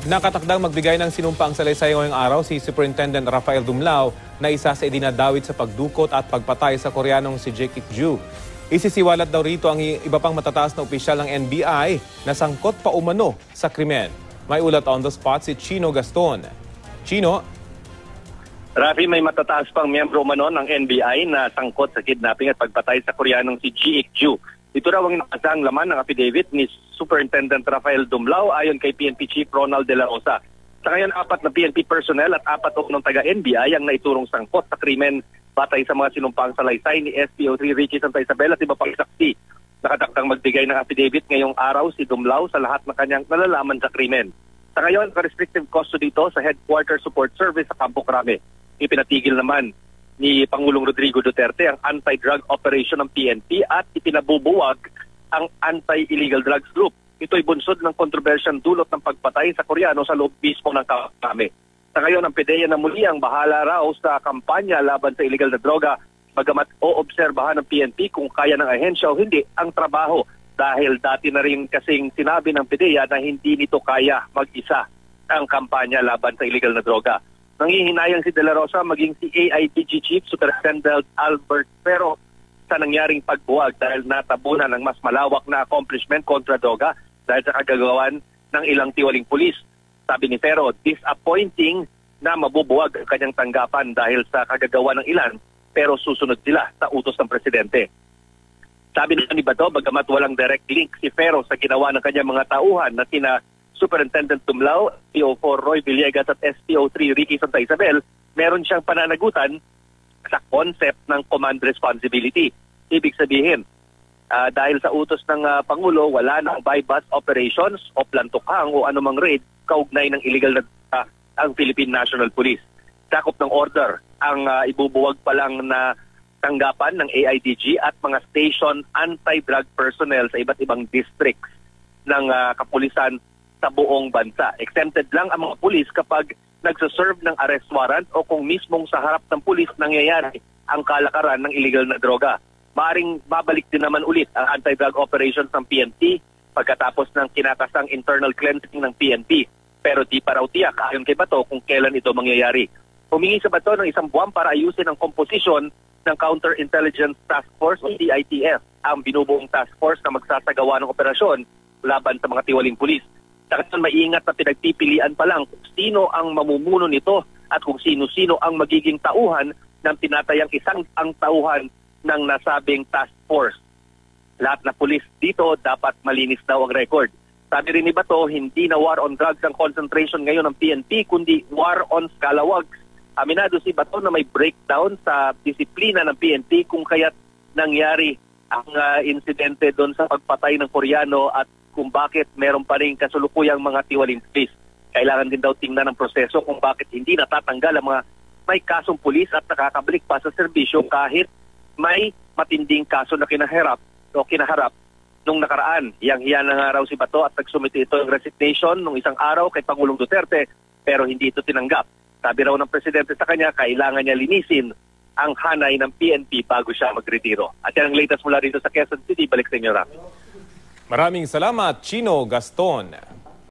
Nakatakdang magbigay ng sinumpaang salaysay ngayong araw si Superintendent Rafael Dumlao na isa sa idinadawit sa pagdukot at pagpatay sa Koreanong si Jae-Kik Ju. Isisiwalat daw rito ang iba pang matataas na opisyal ng NBI na sangkot pa umano sa krimen. May ulat on the spot si Chino Gaston. Chino? Rafi, may matataas pang miyembro umano ng NBI na sangkot sa kidnapping at pagpatay sa Koreanong si Jae-Kik Ju. Ito raw ang nakasang laman ng affidavit ni Superintendent Rafael Dumlao ayon kay PNP Chief Ronald De La Rosa. Sa ngayon, 4 na PNP personnel at 4 ng taga-NBI ang naiturong sangkot sa krimen batay sa mga sinumpaang salaysay ni SPO3 Ricky Santa Isabel at iba pang saksi. Nakatakdang magbigay ng affidavit ngayong araw si Dumlao sa lahat ng kanyang nalalaman sa krimen. Sa ngayon, restrictive custody dito sa Headquarters Support Service sa Campo Crame. Ipinatigil naman ni Pangulong Rodrigo Duterte ang anti-drug operation ng PNP at ipinabubuwag ang anti-illegal drugs group. Ito'y bunsod ng kontrobersyang dulot ng pagpatay sa Koreano sa loob mismo ng Campo. Sa ngayon, ang PDEA na muli ang bahala raw sa kampanya laban sa illegal na droga, bagamat oobserbahan ng PNP kung kaya ng ahensya o hindi ang trabaho dahil dati na rin kasing sinabi ng PDEA na hindi nito kaya mag-isa ang kampanya laban sa illegal na droga. Nanghihinayang si De La Rosa maging si AIDG Chief Superintendent Albert Pero sa nangyaring pagbuwag dahil natabunan ng mas malawak na accomplishment kontra droga dahil sa kagagawan ng ilang tiwaling pulis. Sabi ni Pero, disappointing na mabubuwag ang kanyang tanggapan dahil sa kagagawa ng ilan pero susunod sila sa utos ng presidente. Sabi ni Bato, bagamat walang direct link si Pero sa ginawa ng kanyang mga tauhan na sina Superintendent Dumlao, SPO4 Roy Villegas at SPO3 Ricky Santa Isabel, meron siyang pananagutan sa concept ng command responsibility. Ibig sabihin, dahil sa utos ng Pangulo, wala nang buy-bust operations o plantukhang o anumang raid kaugnay ng illegal na ang Philippine National Police. Sakop ng order ang ibubuwag pa lang na tanggapan ng AIDG at mga station anti-drug personnel sa iba't ibang districts ng kapulisan sa buong bansa. Exempted lang ang mga pulis kapag nagsaserve ng arrest warrant o kung mismong sa harap ng pulis nangyayari ang kalakaran ng illegal na droga. Maaring babalik din naman ulit ang anti-drug operations ng PNP pagkatapos ng kinakasang internal cleansing ng PNP. Pero di pa raw tiyak ayon kay Bato kung kailan ito mangyayari. Humingi sa Bato ng 1 buwan para ayusin ang komposisyon ng Counterintelligence Task Force o CITF, ang binubuong task force na magsasagawa ng operasyon laban sa mga tiwaling pulis. Saan maingat na pinagpipilian pa lang kung sino ang mamumuno nito at kung sino-sino ang magiging tauhan ng tinatayang isang ang tauhan ng nasabing task force. Lahat na pulis dito dapat malinis daw ang record. Sabi rin ni Bato, hindi na war on drugs ang concentration ngayon ng PNP kundi war on scalawags. Aminado si Bato na may breakdown sa disiplina ng PNP kung kaya't nangyari ang insidente doon sa pagpatay ng Koreano at kung bakit meron pa rin kasulukuyang mga tiwaling pulis. Kailangan din daw tingnan ng proseso kung bakit hindi natatanggal ang mga may kasong pulis at nakakabalik pa sa serbisyo kahit may matinding kaso na kinaharap nung nakaraan. Yang-hiyan na nga raw si Bato at nagsumite ito ng resignation nung isang araw kay Pangulong Duterte pero hindi ito tinanggap. Sabi raw ng presidente sa kanya, kailangan niya linisin ang hanay ng PNP bago siya magretiro. At yan ang latest mula dito sa Quezon City. Balik sa inyo, Rafi. Maraming salamat, Chino Gaston.